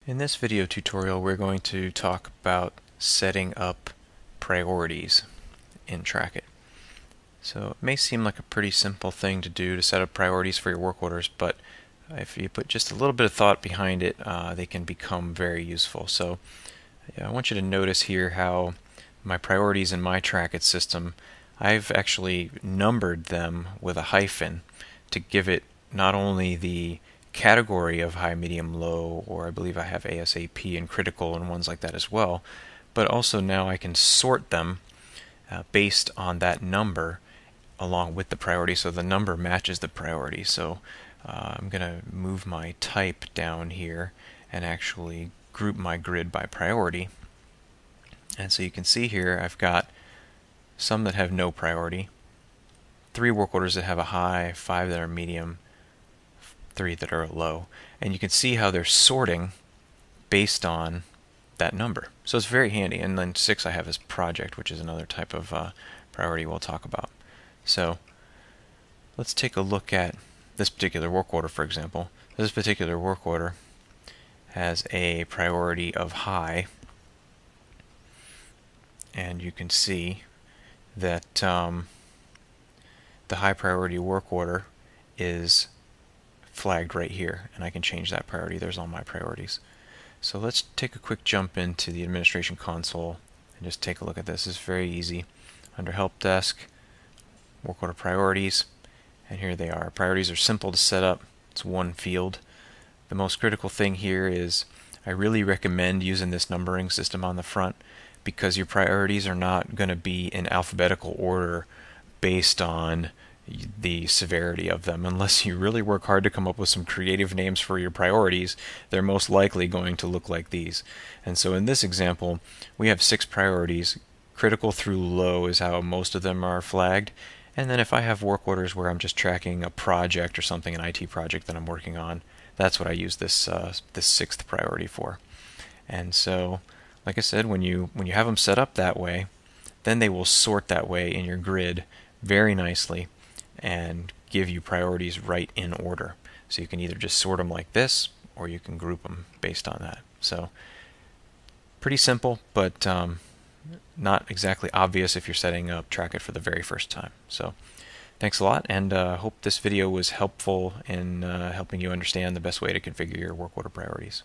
In this video tutorial, we're going to talk about setting up priorities in Trackit. So it may seem like a pretty simple thing to do to set up priorities for your work orders, but if you put just a little bit of thought behind it, they can become very useful. So I want you to notice here how my priorities in my Trackit system, I've actually numbered them with a hyphen to give it not only the category of high, medium, low, or I believe I have ASAP and critical and ones like that as well, but also now I can sort them based on that number along with the priority, so the number matches the priority. So I'm going to move my type down here and actually group my grid by priority. And so you can see here I've got some that have no priority, 3 work orders that have a high, 5 that are medium, 3 that are low. And you can see how they're sorting based on that number. So it's very handy. And then 6 I have as project, which is another type of priority we'll talk about. So let's take a look at this particular work order, for example. This particular work order has a priority of high, and you can see that the high priority work order is flagged right here, and I can change that priority. There's all my priorities. So let's take a quick jump into the administration console and just take a look at this. It's very easy. Under Help Desk, work order priorities, and here they are. Priorities are simple to set up. It's one field. The most critical thing here is I really recommend using this numbering system on the front, because your priorities are not going to be in alphabetical order based on the severity of them. Unless you really work hard to come up with some creative names for your priorities, they're most likely going to look like these. And so in this example, we have 6 priorities. Critical through low is how most of them are flagged. And then if I have work orders where I'm just tracking a project or something, an IT project that I'm working on, that's what I use this 6th priority for. And so, like I said, when you have them set up that way, then they will sort that way in your grid very nicely and give you priorities right in order. So you can either just sort them like this, or you can group them based on that. So pretty simple, but not exactly obvious if you're setting up Trackit for the very first time. So thanks a lot, and hope this video was helpful in helping you understand the best way to configure your work order priorities.